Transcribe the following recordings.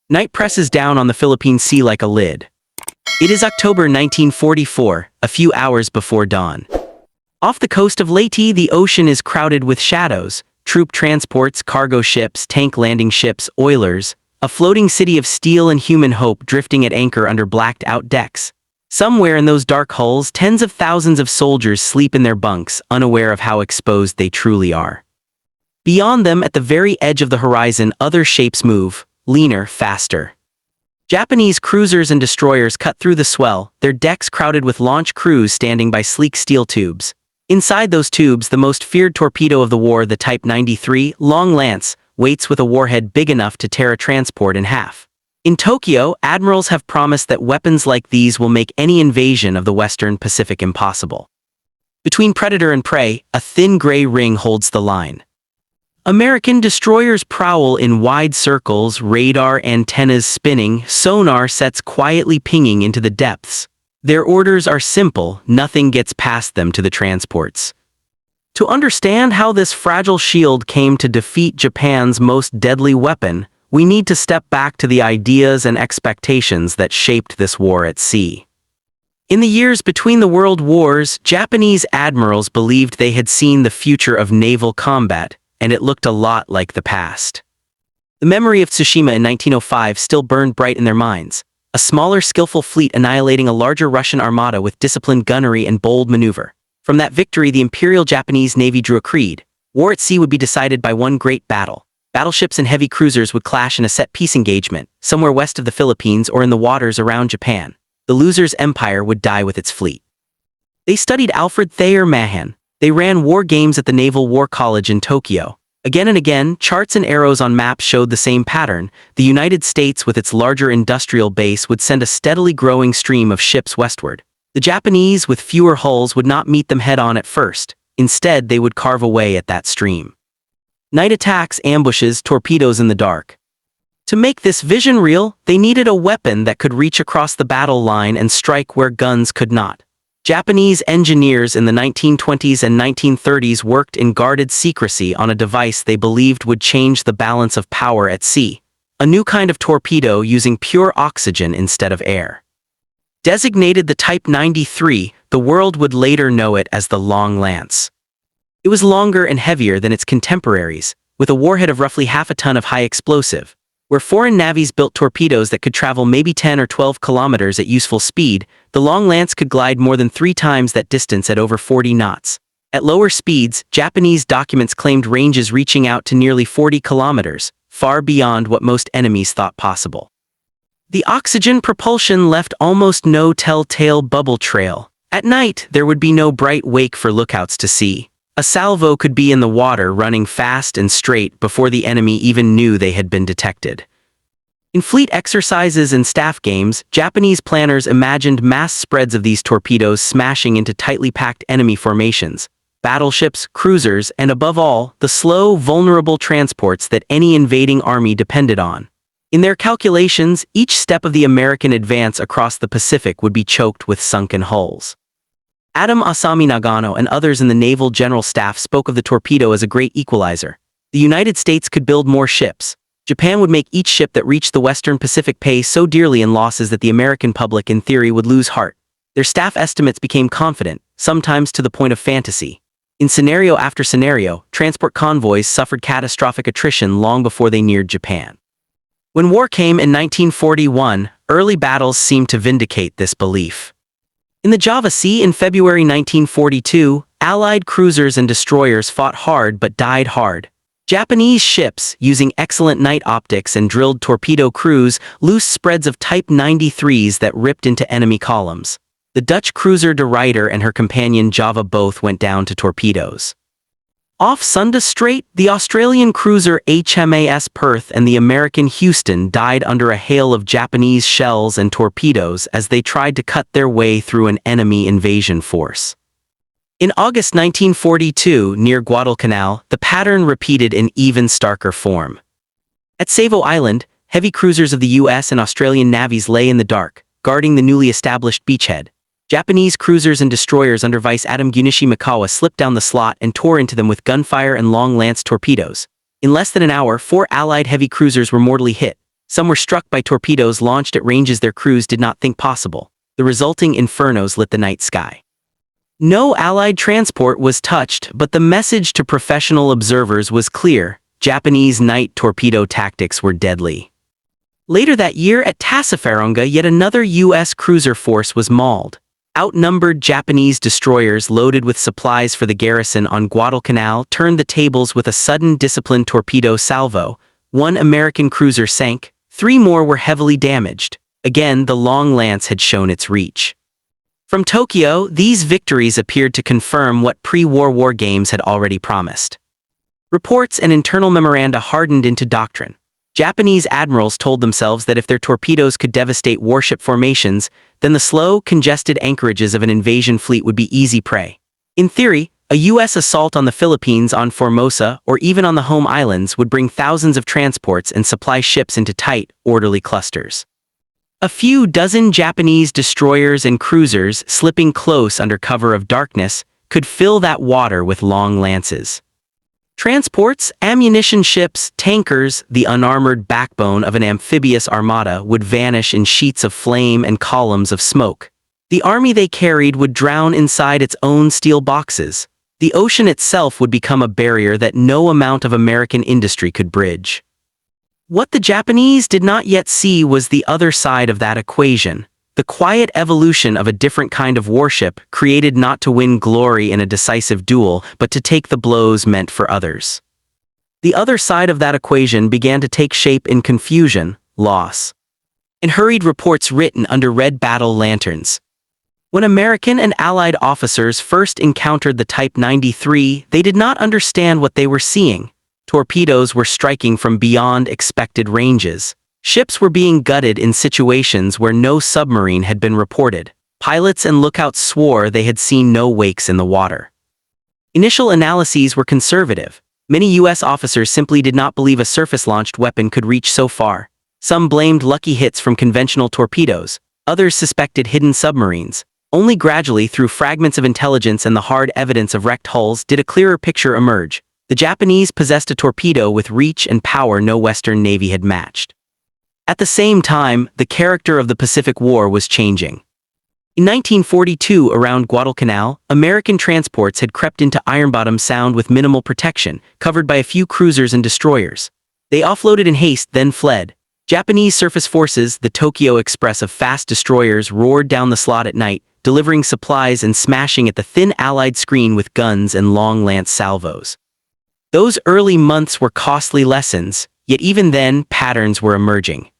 Night presses down on the Philippine Sea like a lid. It is October 1944, a few hours before dawn. Off the coast of Leyte, the ocean is crowded with shadows, troop transports, cargo ships, tank landing ships, oilers, a floating city of steel and human hope drifting at anchor under blacked-out decks. Somewhere in those dark hulls, tens of thousands of soldiers sleep in their bunks, unaware of how exposed they truly are. Beyond them, at the very edge of the horizon, other shapes move, leaner, faster. Japanese cruisers and destroyers cut through the swell, their decks crowded with launch crews standing by sleek steel tubes. Inside those tubes, the most feared torpedo of the war, the Type 93 Long Lance, waits with a warhead big enough to tear a transport in half. In Tokyo, admirals have promised that weapons like these will make any invasion of the Western Pacific impossible. Between predator and prey, a thin gray ring holds the line. American destroyers prowl in wide circles, radar antennas spinning, sonar sets quietly pinging into the depths. Their orders are simple, nothing gets past them to the transports. To understand how this fragile shield came to defeat Japan's most deadly weapon, we need to step back to the ideas and expectations that shaped this war at sea. In the years between the world wars, Japanese admirals believed they had seen the future of naval combat, and it looked a lot like the past. The memory of Tsushima in 1905 still burned bright in their minds, a smaller, skillful fleet annihilating a larger Russian armada with disciplined gunnery and bold maneuver. From that victory, the Imperial Japanese Navy drew a creed. War at sea would be decided by one great battle. Battleships and heavy cruisers would clash in a set-piece engagement, somewhere west of the Philippines or in the waters around Japan. The loser's empire would die with its fleet. They studied Alfred Thayer Mahan. They ran war games at the Naval War College in Tokyo. Again and again, charts and arrows on maps showed the same pattern. The United States, with its larger industrial base, would send a steadily growing stream of ships westward. The Japanese, with fewer hulls, would not meet them head-on at first. Instead, they would carve away at that stream. Night attacks, ambushes, torpedoes in the dark. To make this vision real, they needed a weapon that could reach across the battle line and strike where guns could not. Japanese engineers in the 1920s and 1930s worked in guarded secrecy on a device they believed would change the balance of power at sea. A new kind of torpedo using pure oxygen instead of air. Designated the Type 93, the world would later know it as the Long Lance. It was longer and heavier than its contemporaries, with a warhead of roughly half a ton of high explosive. Where foreign navies built torpedoes that could travel maybe 10 or 12 kilometers at useful speed, the Long Lance could glide more than 3 times that distance at over 40 knots. At lower speeds, Japanese documents claimed ranges reaching out to nearly 40 kilometers, far beyond what most enemies thought possible. The oxygen propulsion left almost no telltale bubble trail. At night, there would be no bright wake for lookouts to see. A salvo could be in the water running fast and straight before the enemy even knew they had been detected. In fleet exercises and staff games, Japanese planners imagined mass spreads of these torpedoes smashing into tightly packed enemy formations, battleships, cruisers, and above all, the slow, vulnerable transports that any invading army depended on. In their calculations, each step of the American advance across the Pacific would be choked with sunken hulls. Adam Asami Nagano and others in the Naval General Staff spoke of the torpedo as a great equalizer. The United States could build more ships. Japan would make each ship that reached the Western Pacific pay so dearly in losses that the American public in theory would lose heart. Their staff estimates became confident, sometimes to the point of fantasy. In scenario after scenario, transport convoys suffered catastrophic attrition long before they neared Japan. When war came in 1941, early battles seemed to vindicate this belief. In the Java Sea in February 1942, Allied cruisers and destroyers fought hard but died hard. Japanese ships, using excellent night optics and drilled torpedo crews, loosed spreads of Type 93s that ripped into enemy columns. The Dutch cruiser De Ruyter and her companion Java both went down to torpedoes. Off Sunda Strait, the Australian cruiser HMAS Perth and the American Houston died under a hail of Japanese shells and torpedoes as they tried to cut their way through an enemy invasion force. In August 1942, near Guadalcanal, the pattern repeated in even starker form. At Savo Island, heavy cruisers of the U.S. and Australian navies lay in the dark, guarding the newly established beachhead. Japanese cruisers and destroyers under Vice Admiral Gunishi Mikawa slipped down the slot and tore into them with gunfire and Long Lance torpedoes. In less than an hour, 4 Allied heavy cruisers were mortally hit. Some were struck by torpedoes launched at ranges their crews did not think possible. The resulting infernos lit the night sky. No Allied transport was touched, but the message to professional observers was clear: Japanese night torpedo tactics were deadly. Later that year at Tassafaronga, yet another U.S. cruiser force was mauled. Outnumbered Japanese destroyers loaded with supplies for the garrison on Guadalcanal turned the tables with a sudden disciplined torpedo salvo. One American cruiser sank, 3 more were heavily damaged. Again, the Long Lance had shown its reach. From Tokyo, these victories appeared to confirm what pre-war war games had already promised. Reports and internal memoranda hardened into doctrine. Japanese admirals told themselves that if their torpedoes could devastate warship formations, then the slow, congested anchorages of an invasion fleet would be easy prey. In theory, a U.S. assault on the Philippines, on Formosa, or even on the home islands would bring thousands of transports and supply ships into tight, orderly clusters. A few dozen Japanese destroyers and cruisers, slipping close under cover of darkness, could fill that water with long lances. Transports, ammunition ships, tankers, the unarmored backbone of an amphibious armada would vanish in sheets of flame and columns of smoke. The army they carried would drown inside its own steel boxes. The ocean itself would become a barrier that no amount of American industry could bridge. What the Japanese did not yet see was the other side of that equation. The quiet evolution of a different kind of warship, created not to win glory in a decisive duel, but to take the blows meant for others. The other side of that equation began to take shape in confusion, loss, and hurried reports written under red battle lanterns. When American and Allied officers first encountered the Type 93, they did not understand what they were seeing. Torpedoes were striking from beyond expected ranges. Ships were being gutted in situations where no submarine had been reported. Pilots and lookouts swore they had seen no wakes in the water. Initial analyses were conservative. Many U.S. officers simply did not believe a surface-launched weapon could reach so far. Some blamed lucky hits from conventional torpedoes. Others suspected hidden submarines. Only gradually, through fragments of intelligence and the hard evidence of wrecked hulls, did a clearer picture emerge. The Japanese possessed a torpedo with reach and power no Western Navy had matched. At the same time, the character of the Pacific War was changing. In 1942, around Guadalcanal, American transports had crept into Ironbottom Sound with minimal protection, covered by a few cruisers and destroyers. They offloaded in haste, then fled. Japanese surface forces, the Tokyo Express of fast destroyers, roared down the slot at night, delivering supplies and smashing at the thin Allied screen with guns and long lance salvos. Those early months were costly lessons, yet even then, patterns were emerging.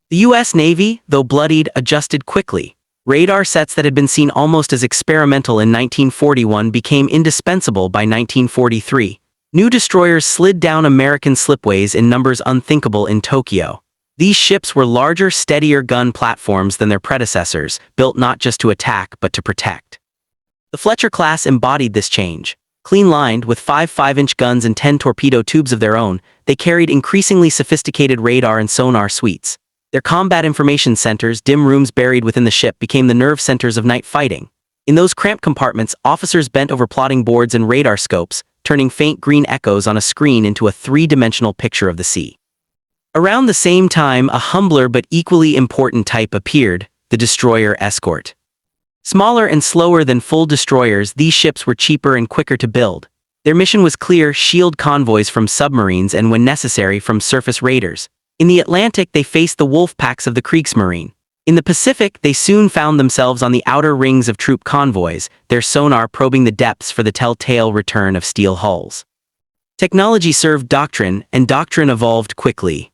The U.S. Navy, though bloodied, adjusted quickly. Radar sets that had been seen almost as experimental in 1941 became indispensable by 1943. New destroyers slid down American slipways in numbers unthinkable in Tokyo. These ships were larger, steadier gun platforms than their predecessors, built not just to attack but to protect. The Fletcher class embodied this change. Clean-lined, with 5 5-inch guns and 10 torpedo tubes of their own, they carried increasingly sophisticated radar and sonar suites. Their combat information centers, dim rooms buried within the ship, became the nerve centers of night fighting. In those cramped compartments, officers bent over plotting boards and radar scopes, turning faint green echoes on a screen into a 3-dimensional picture of the sea. Around the same time, a humbler but equally important type appeared, the destroyer escort. Smaller and slower than full destroyers, these ships were cheaper and quicker to build. Their mission was clear: shield convoys from submarines and, when necessary, from surface raiders. In the Atlantic, they faced the wolf packs of the Kriegsmarine. In the Pacific, they soon found themselves on the outer rings of troop convoys, their sonar probing the depths for the telltale return of steel hulls. Technology served doctrine, and doctrine evolved quickly.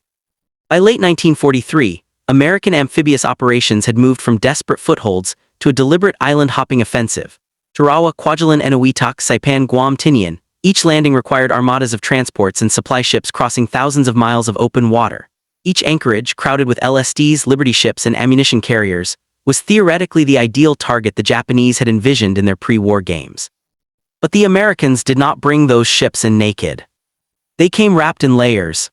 By late 1943, American amphibious operations had moved from desperate footholds to a deliberate island-hopping offensive. Tarawa, Kwajalein, Eniwetok, Saipan, Guam, Tinian. Each landing required armadas of transports and supply ships crossing thousands of miles of open water. Each anchorage, crowded with LSDs, Liberty ships, and ammunition carriers, was theoretically the ideal target the Japanese had envisioned in their pre-war games. But the Americans did not bring those ships in naked. They came wrapped in layers.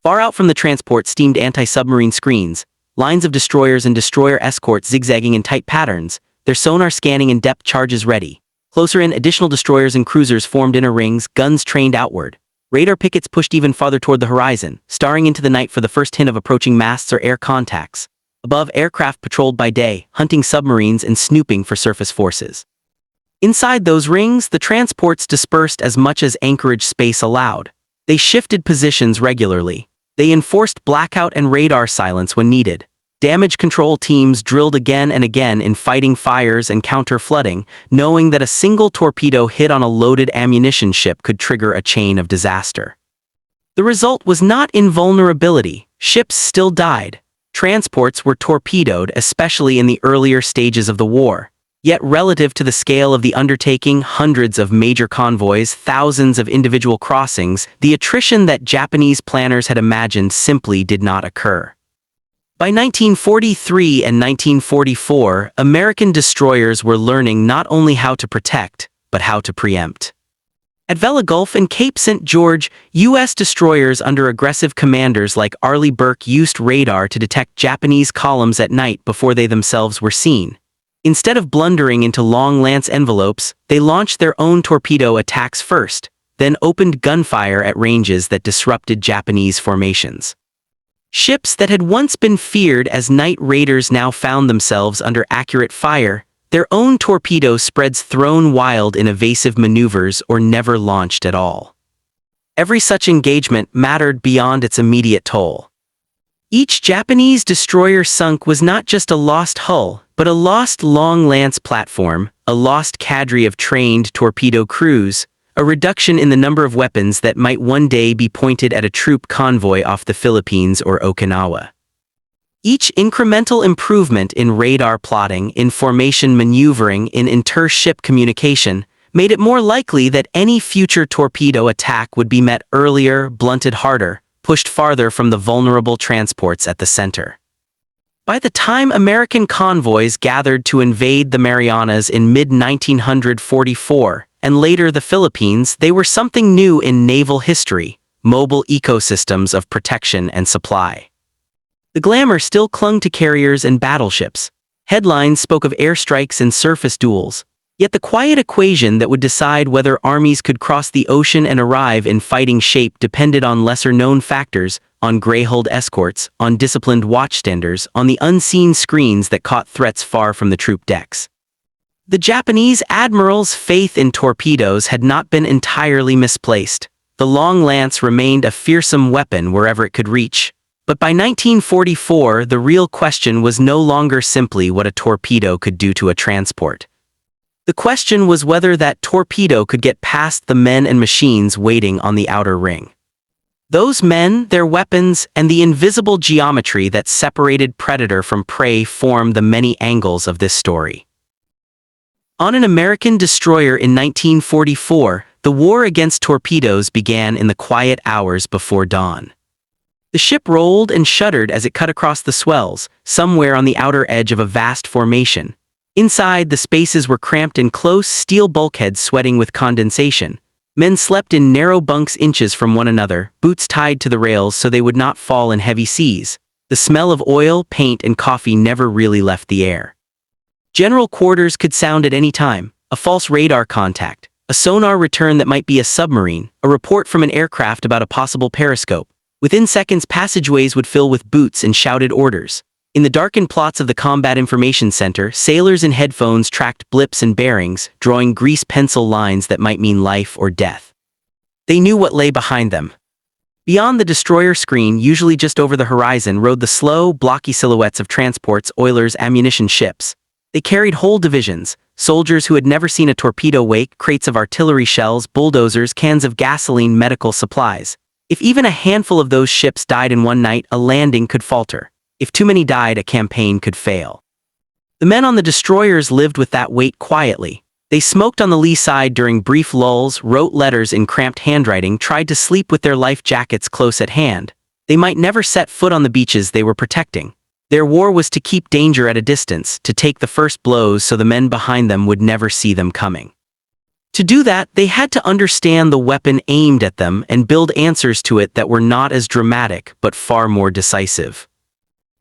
Far out from the transport steamed anti-submarine screens, lines of destroyers and destroyer escorts zigzagging in tight patterns, their sonar scanning and depth charges ready. Closer in, additional destroyers and cruisers formed inner rings, guns trained outward. Radar pickets pushed even farther toward the horizon, staring into the night for the first hint of approaching masts or air contacts. Above, aircraft patrolled by day, hunting submarines and snooping for surface forces. Inside those rings, the transports dispersed as much as anchorage space allowed. They shifted positions regularly. They enforced blackout and radar silence when needed. Damage control teams drilled again and again in fighting fires and counter-flooding, knowing that a single torpedo hit on a loaded ammunition ship could trigger a chain of disaster. The result was not invulnerability. Ships still died. Transports were torpedoed, especially in the earlier stages of the war. Yet relative to the scale of the undertaking, hundreds of major convoys, thousands of individual crossings, the attrition that Japanese planners had imagined simply did not occur. By 1943 and 1944, American destroyers were learning not only how to protect, but how to preempt. At Vela Gulf and Cape St. George, U.S. destroyers under aggressive commanders like Arleigh Burke used radar to detect Japanese columns at night before they themselves were seen. Instead of blundering into long lance envelopes, they launched their own torpedo attacks first, then opened gunfire at ranges that disrupted Japanese formations. Ships that had once been feared as night raiders now found themselves under accurate fire, their own torpedo spreads thrown wild in evasive maneuvers or never launched at all. Every such engagement mattered beyond its immediate toll. Each Japanese destroyer sunk was not just a lost hull, but a lost long lance platform, a lost cadre of trained torpedo crews, a reduction in the number of weapons that might one day be pointed at a troop convoy off the Philippines or Okinawa. Each incremental improvement in radar plotting, in formation maneuvering, in inter-ship communication, made it more likely that any future torpedo attack would be met earlier, blunted harder, pushed farther from the vulnerable transports at the center. By the time American convoys gathered to invade the Marianas in mid-1944, and later the Philippines, they were something new in naval history, mobile ecosystems of protection and supply. The glamour still clung to carriers and battleships. Headlines spoke of airstrikes and surface duels. Yet the quiet equation that would decide whether armies could cross the ocean and arrive in fighting shape depended on lesser-known factors, on gray-hulled escorts, on disciplined watchstanders, on the unseen screens that caught threats far from the troop decks. The Japanese Admirals' faith in torpedoes had not been entirely misplaced. The long lance remained a fearsome weapon wherever it could reach. But by 1944, the real question was no longer simply what a torpedo could do to a transport. The question was whether that torpedo could get past the men and machines waiting on the outer ring. Those men, their weapons, and the invisible geometry that separated predator from prey form the many angles of this story. On an American destroyer in 1944, the war against torpedoes began in the quiet hours before dawn. The ship rolled and shuddered as it cut across the swells, somewhere on the outer edge of a vast formation. Inside, the spaces were cramped in close steel bulkheads sweating with condensation. Men slept in narrow bunks inches from one another, boots tied to the rails so they would not fall in heavy seas. The smell of oil, paint, and coffee never really left the air. General quarters could sound at any time, a false radar contact, a sonar return that might be a submarine, a report from an aircraft about a possible periscope. Within seconds, passageways would fill with boots and shouted orders. In the darkened plots of the Combat Information Center, sailors in headphones tracked blips and bearings, drawing grease pencil lines that might mean life or death. They knew what lay behind them. Beyond the destroyer screen, usually just over the horizon, rode the slow, blocky silhouettes of transports, oilers, ammunition ships. They carried whole divisions, soldiers who had never seen a torpedo wake, crates of artillery shells, bulldozers, cans of gasoline, medical supplies. If even a handful of those ships died in one night, a landing could falter. If too many died, a campaign could fail. The men on the destroyers lived with that weight quietly. They smoked on the lee side during brief lulls, wrote letters in cramped handwriting, tried to sleep with their life jackets close at hand. They might never set foot on the beaches they were protecting. Their war was to keep danger at a distance, to take the first blows so the men behind them would never see them coming. To do that, they had to understand the weapon aimed at them and build answers to it that were not as dramatic but far more decisive.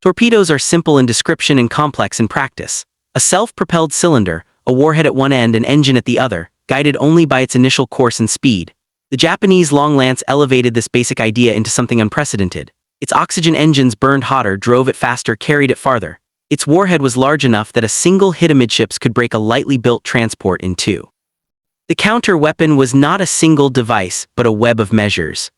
Torpedoes are simple in description and complex in practice. A self-propelled cylinder, a warhead at one end and engine at the other, guided only by its initial course and speed. The Japanese long lance elevated this basic idea into something unprecedented. Its oxygen engines burned hotter, drove it faster, carried it farther. Its warhead was large enough that a single hit amidships could break a lightly built transport in two. The counter-weapon was not a single device, but a web of measures.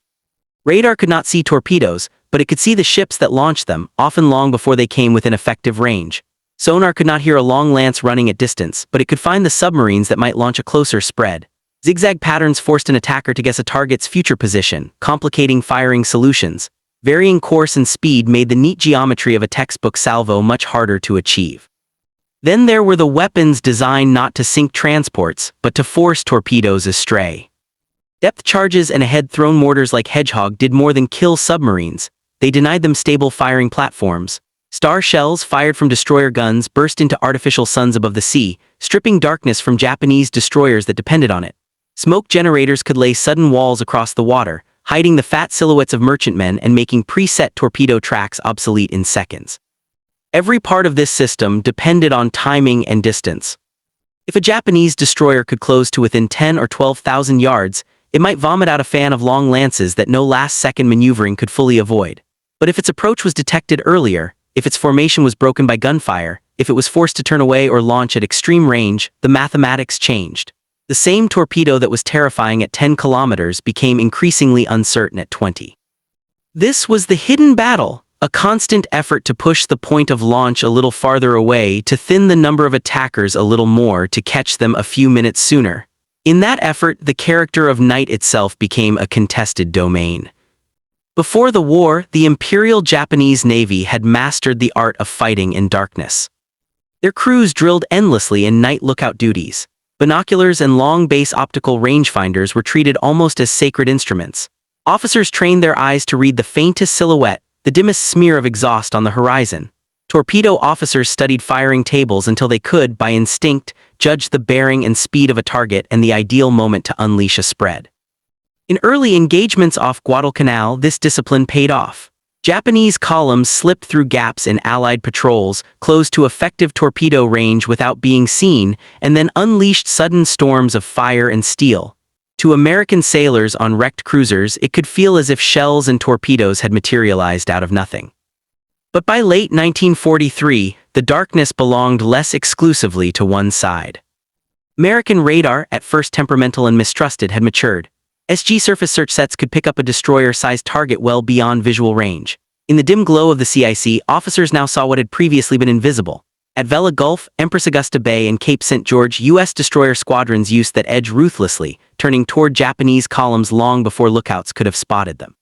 Radar could not see torpedoes, but it could see the ships that launched them, often long before they came within effective range. Sonar could not hear a long lance running at distance, but it could find the submarines that might launch a closer spread. Zigzag patterns forced an attacker to guess a target's future position, complicating firing solutions. Varying course and speed made the neat geometry of a textbook salvo much harder to achieve. Then there were the weapons designed not to sink transports, but to force torpedoes astray. Depth charges and ahead-thrown mortars like Hedgehog did more than kill submarines. They denied them stable firing platforms. Star shells fired from destroyer guns burst into artificial suns above the sea, stripping darkness from Japanese destroyers that depended on it. Smoke generators could lay sudden walls across the water, hiding the fat silhouettes of merchantmen and making preset torpedo tracks obsolete in seconds. Every part of this system depended on timing and distance. If a Japanese destroyer could close to within 10 or 12,000 yards, it might vomit out a fan of long lances that no last-second maneuvering could fully avoid. But if its approach was detected earlier, if its formation was broken by gunfire, if it was forced to turn away or launch at extreme range, the mathematics changed. The same torpedo that was terrifying at 10 kilometers became increasingly uncertain at 20. This was the hidden battle, a constant effort to push the point of launch a little farther away, to thin the number of attackers a little more, to catch them a few minutes sooner. In that effort, the character of night itself became a contested domain. Before the war, the Imperial Japanese Navy had mastered the art of fighting in darkness. Their crews drilled endlessly in night lookout duties. Binoculars and long-base optical rangefinders were treated almost as sacred instruments. Officers trained their eyes to read the faintest silhouette, the dimmest smear of exhaust on the horizon. Torpedo officers studied firing tables until they could, by instinct, judge the bearing and speed of a target and the ideal moment to unleash a spread. In early engagements off Guadalcanal, this discipline paid off. Japanese columns slipped through gaps in Allied patrols, closed to effective torpedo range without being seen, and then unleashed sudden storms of fire and steel. To American sailors on wrecked cruisers, it could feel as if shells and torpedoes had materialized out of nothing. But by late 1943, the darkness belonged less exclusively to one side. American radar, at first temperamental and mistrusted, had matured. SG surface search sets could pick up a destroyer-sized target well beyond visual range. In the dim glow of the CIC, officers now saw what had previously been invisible. At Vela Gulf, Empress Augusta Bay, and Cape St. George, U.S. destroyer squadrons used that edge ruthlessly, turning toward Japanese columns long before lookouts could have spotted them.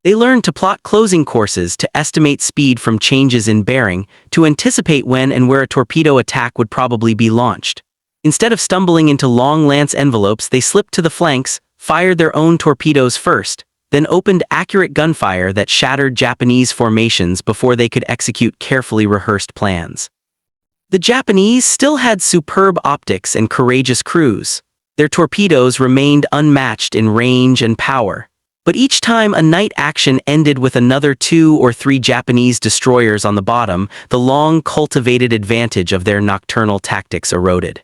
They learned to plot closing courses, to estimate speed from changes in bearing, to anticipate when and where a torpedo attack would probably be launched. Instead of stumbling into long lance envelopes, they slipped to the flanks, fired their own torpedoes first, then opened accurate gunfire that shattered Japanese formations before they could execute carefully rehearsed plans. The Japanese still had superb optics and courageous crews. Their torpedoes remained unmatched in range and power. But each time a night action ended with another 2 or 3 Japanese destroyers on the bottom, the long-cultivated advantage of their nocturnal tactics eroded.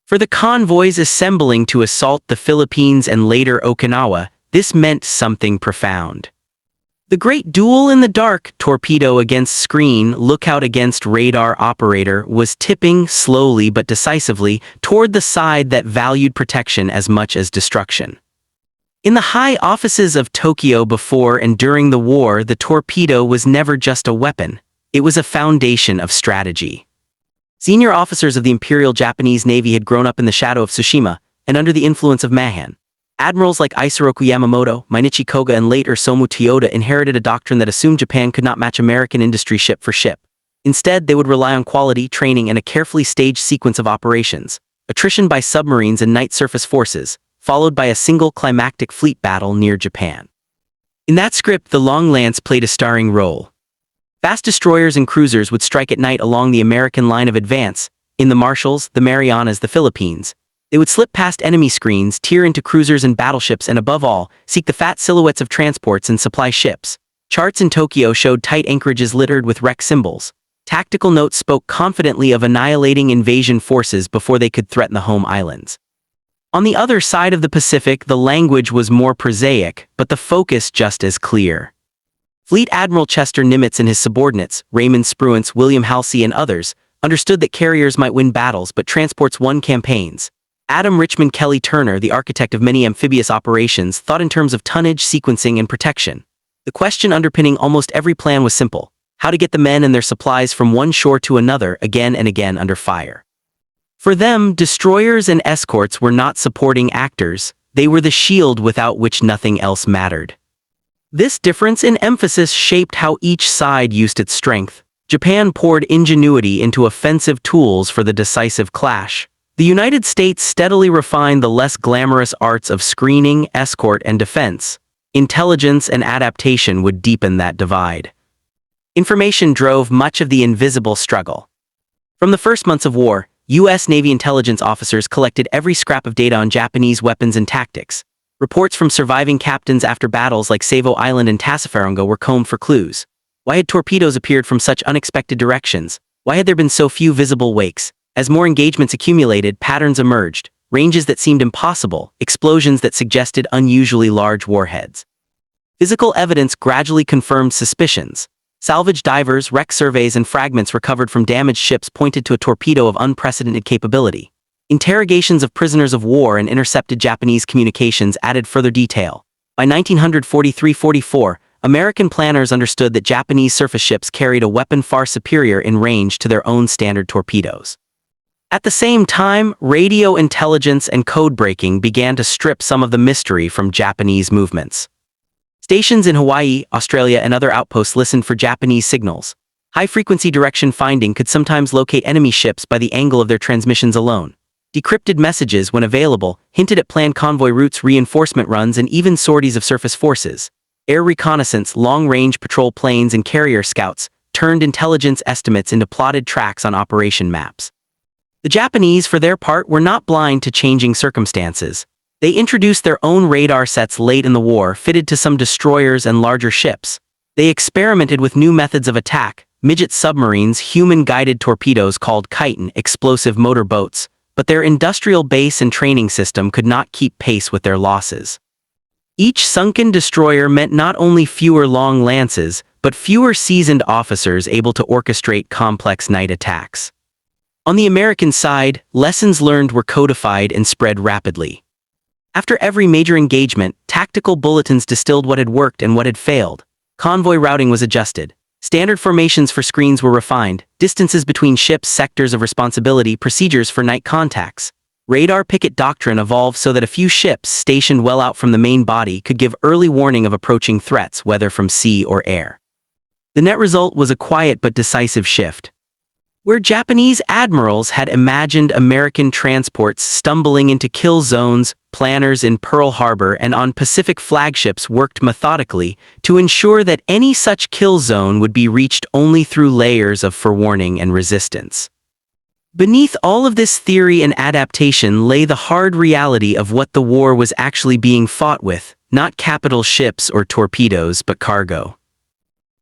For the convoys assembling to assault the Philippines and later Okinawa, this meant something profound. The great duel in the dark, torpedo against screen, lookout against radar operator, was tipping slowly but decisively toward the side that valued protection as much as destruction. In the high offices of Tokyo before and during the war, the torpedo was never just a weapon. It was a foundation of strategy. Senior officers of the Imperial Japanese Navy had grown up in the shadow of Tsushima and under the influence of Mahan. Admirals like Isoroku Yamamoto, Mainichi Koga, and later Somu Toyoda inherited a doctrine that assumed Japan could not match American industry ship for ship. Instead, they would rely on quality, training, and a carefully staged sequence of operations. Attrition by submarines and night surface forces, followed by a single climactic fleet battle near Japan. In that script, the Long Lance played a starring role. Fast destroyers and cruisers would strike at night along the American line of advance, in the Marshalls, the Marianas, the Philippines. They would slip past enemy screens, tear into cruisers and battleships, and above all, seek the fat silhouettes of transports and supply ships. Charts in Tokyo showed tight anchorages littered with wreck symbols. Tactical notes spoke confidently of annihilating invasion forces before they could threaten the home islands. On the other side of the Pacific, the language was more prosaic, but the focus just as clear. Fleet Admiral Chester Nimitz and his subordinates, Raymond Spruance, William Halsey, and others, understood that carriers might win battles but transports won campaigns. Adam Richmond Kelly Turner, the architect of many amphibious operations, thought in terms of tonnage, sequencing, and protection. The question underpinning almost every plan was simple: how to get the men and their supplies from one shore to another again and again under fire. For them, destroyers and escorts were not supporting actors, they were the shield without which nothing else mattered. This difference in emphasis shaped how each side used its strength. Japan poured ingenuity into offensive tools for the decisive clash. The United States steadily refined the less glamorous arts of screening, escort, and defense. Intelligence and adaptation would deepen that divide. Information drove much of the invisible struggle. From the first months of war, U.S. Navy intelligence officers collected every scrap of data on Japanese weapons and tactics. Reports from surviving captains after battles like Savo Island and Tassafaronga were combed for clues. Why had torpedoes appeared from such unexpected directions? Why had there been so few visible wakes? As more engagements accumulated, patterns emerged, ranges that seemed impossible, explosions that suggested unusually large warheads. Physical evidence gradually confirmed suspicions. Salvage divers, wreck surveys, and fragments recovered from damaged ships pointed to a torpedo of unprecedented capability. Interrogations of prisoners of war and intercepted Japanese communications added further detail. By 1943-44, American planners understood that Japanese surface ships carried a weapon far superior in range to their own standard torpedoes. At the same time, radio intelligence and code breaking began to strip some of the mystery from Japanese movements. Stations in Hawaii, Australia, and other outposts listened for Japanese signals. High-frequency direction finding could sometimes locate enemy ships by the angle of their transmissions alone. Decrypted messages, when available, hinted at planned convoy routes, reinforcement runs, and even sorties of surface forces. Air reconnaissance, long-range patrol planes, and carrier scouts turned intelligence estimates into plotted tracks on operation maps. The Japanese, for their part, were not blind to changing circumstances. They introduced their own radar sets late in the war, fitted to some destroyers and larger ships. They experimented with new methods of attack: midget submarines, human-guided torpedoes called chitin, explosive motor boats, but their industrial base and training system could not keep pace with their losses. Each sunken destroyer meant not only fewer long lances, but fewer seasoned officers able to orchestrate complex night attacks. On the American side, lessons learned were codified and spread rapidly. After every major engagement, tactical bulletins distilled what had worked and what had failed. Convoy routing was adjusted. Standard formations for screens were refined, distances between ships, sectors of responsibility, procedures for night contacts. Radar picket doctrine evolved so that a few ships stationed well out from the main body could give early warning of approaching threats, whether from sea or air. The net result was a quiet but decisive shift. Where Japanese admirals had imagined American transports stumbling into kill zones, planners in Pearl Harbor and on Pacific flagships worked methodically to ensure that any such kill zone would be reached only through layers of forewarning and resistance. Beneath all of this theory and adaptation lay the hard reality of what the war was actually being fought with: not capital ships or torpedoes, but cargo.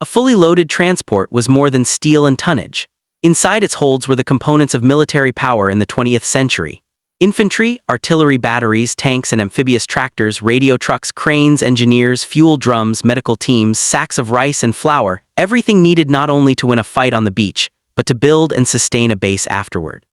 A fully loaded transport was more than steel and tonnage. Inside its holds were the components of military power in the 20th century. Infantry, artillery batteries, tanks and amphibious tractors, radio trucks, cranes, engineers, fuel drums, medical teams, sacks of rice and flour, everything needed not only to win a fight on the beach, but to build and sustain a base afterward.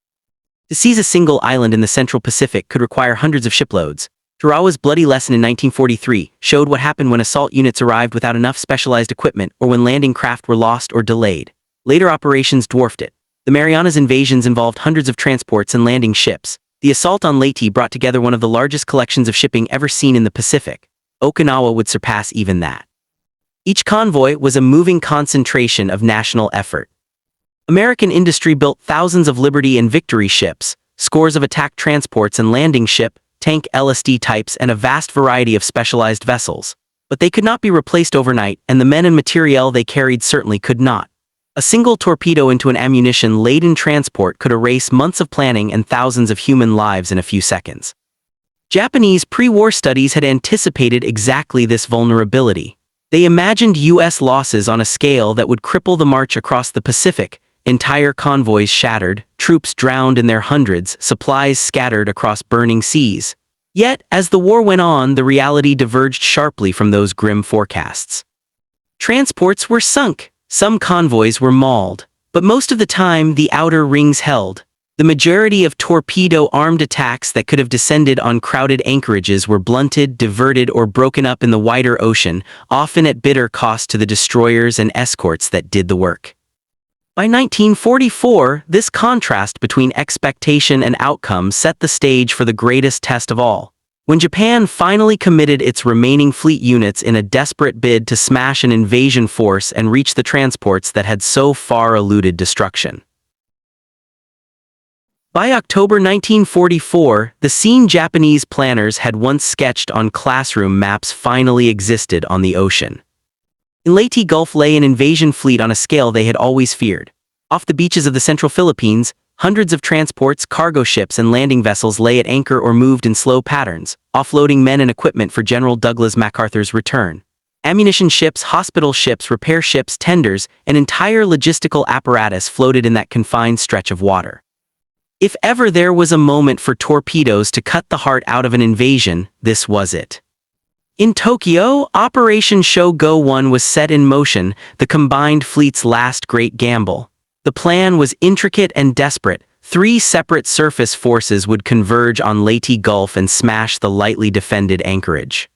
To seize a single island in the Central Pacific could require hundreds of shiploads. Tarawa's bloody lesson in 1943 showed what happened when assault units arrived without enough specialized equipment or when landing craft were lost or delayed. Later operations dwarfed it. The Marianas invasions involved hundreds of transports and landing ships. The assault on Leyte brought together one of the largest collections of shipping ever seen in the Pacific. Okinawa would surpass even that. Each convoy was a moving concentration of national effort. American industry built thousands of Liberty and Victory ships, scores of attack transports and landing ship, tank LSD types, and a vast variety of specialized vessels. But they could not be replaced overnight, and the men and materiel they carried certainly could not. A single torpedo into an ammunition-laden transport could erase months of planning and thousands of human lives in a few seconds. Japanese pre-war studies had anticipated exactly this vulnerability. They imagined U.S. losses on a scale that would cripple the march across the Pacific, entire convoys shattered, troops drowned in their hundreds, supplies scattered across burning seas. Yet, as the war went on, the reality diverged sharply from those grim forecasts. Transports were sunk, some convoys were mauled, but most of the time the outer rings held. The majority of torpedo-armed attacks that could have descended on crowded anchorages were blunted, diverted, or broken up in the wider ocean, often at bitter cost to the destroyers and escorts that did the work. By 1944, this contrast between expectation and outcome set the stage for the greatest test of all. When Japan finally committed its remaining fleet units in a desperate bid to smash an invasion force and reach the transports that had so far eluded destruction. By October 1944, the scene Japanese planners had once sketched on classroom maps finally existed on the ocean. In Leyte Gulf lay an invasion fleet on a scale they had always feared. Off the beaches of the central Philippines, hundreds of transports, cargo ships, and landing vessels lay at anchor or moved in slow patterns, offloading men and equipment for General Douglas MacArthur's return. Ammunition ships, hospital ships, repair ships, tenders, an entire logistical apparatus floated in that confined stretch of water. If ever there was a moment for torpedoes to cut the heart out of an invasion, this was it. In Tokyo, Operation Shogo 1 was set in motion, the combined fleet's last great gamble. The plan was intricate and desperate. 3 separate surface forces would converge on Leyte Gulf and smash the lightly defended anchorage.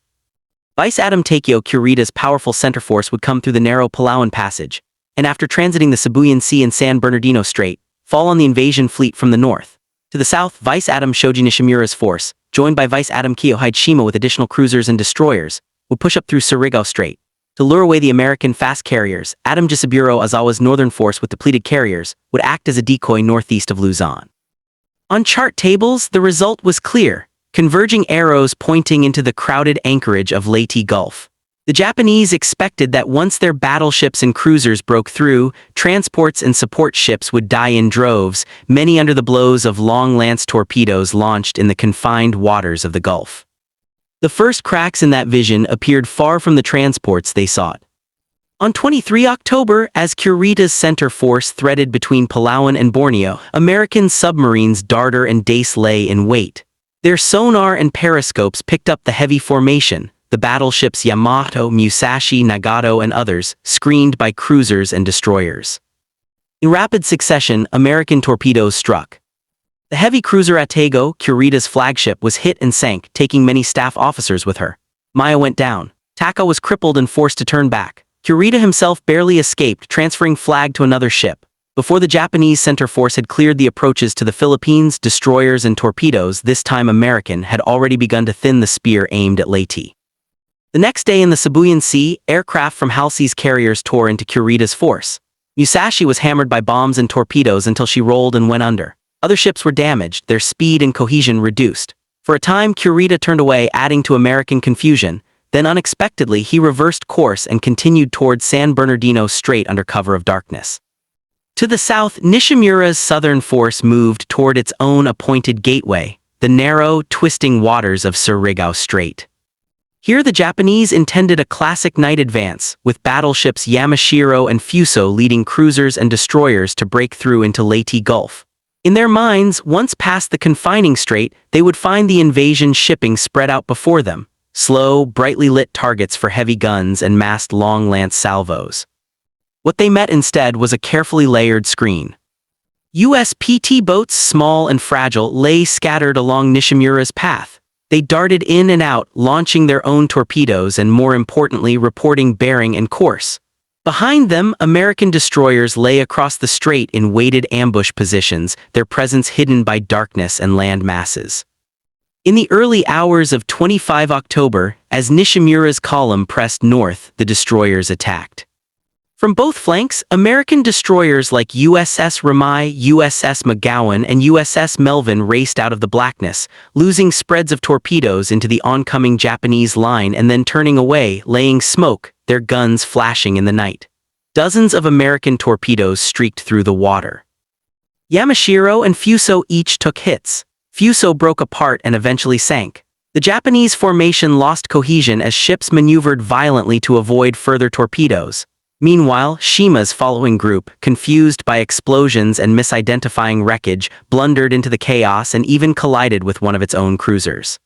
Vice Admiral Takeo Kurita's powerful center force would come through the narrow Palawan Passage, and after transiting the Sibuyan Sea and San Bernardino Strait, fall on the invasion fleet from the north. To the south, Vice Admiral Shoji Nishimura's force, joined by Vice Admiral Kiyohide Shima with additional cruisers and destroyers, would push up through Surigao Strait. To lure away the American fast carriers, Admiral Jisaburo Ozawa's northern force with depleted carriers would act as a decoy northeast of Luzon. On chart tables, the result was clear, converging arrows pointing into the crowded anchorage of Leyte Gulf. The Japanese expected that once their battleships and cruisers broke through, transports and support ships would die in droves, many under the blows of long-lance torpedoes launched in the confined waters of the Gulf. The first cracks in that vision appeared far from the transports they sought. On 23 October, as Kurita's center force threaded between Palawan and Borneo, American submarines Darter and Dace lay in wait. Their sonar and periscopes picked up the heavy formation, the battleships Yamato, Musashi, Nagato, and others, screened by cruisers and destroyers. In rapid succession, American torpedoes struck. The heavy cruiser Atago, Kurita's flagship, was hit and sank, taking many staff officers with her. Maya went down. Taka was crippled and forced to turn back. Kurita himself barely escaped, transferring flag to another ship. Before the Japanese center force had cleared the approaches to the Philippines, destroyers and torpedoes, this time American, had already begun to thin the spear aimed at Leyte. The next day in the Sibuyan Sea, aircraft from Halsey's carriers tore into Kurita's force. Musashi was hammered by bombs and torpedoes until she rolled and went under. Other ships were damaged, their speed and cohesion reduced. For a time, Kurita turned away, adding to American confusion. Then unexpectedly, he reversed course and continued toward San Bernardino Strait under cover of darkness. To the south, Nishimura's southern force moved toward its own appointed gateway, the narrow, twisting waters of Surigao Strait. Here the Japanese intended a classic night advance, with battleships Yamashiro and Fuso leading cruisers and destroyers to break through into Leyte Gulf. In their minds, once past the confining strait, they would find the invasion shipping spread out before them, slow, brightly lit targets for heavy guns and massed long-lance salvos. What they met instead was a carefully layered screen. U.S. PT boats, small and fragile, lay scattered along Nishimura's path. They darted in and out, launching their own torpedoes and, more importantly, reporting bearing and course. Behind them, American destroyers lay across the strait in weighted ambush positions, their presence hidden by darkness and land masses. In the early hours of 25 October, as Nishimura's column pressed north, the destroyers attacked. From both flanks, American destroyers like USS Ramai, USS McGowan, and USS Melvin raced out of the blackness, losing spreads of torpedoes into the oncoming Japanese line and then turning away, laying smoke, their guns flashing in the night. Dozens of American torpedoes streaked through the water. Yamashiro and Fuso each took hits. Fuso broke apart and eventually sank. The Japanese formation lost cohesion as ships maneuvered violently to avoid further torpedoes. Meanwhile, Shima's following group, confused by explosions and misidentifying wreckage, blundered into the chaos and even collided with one of its own cruisers.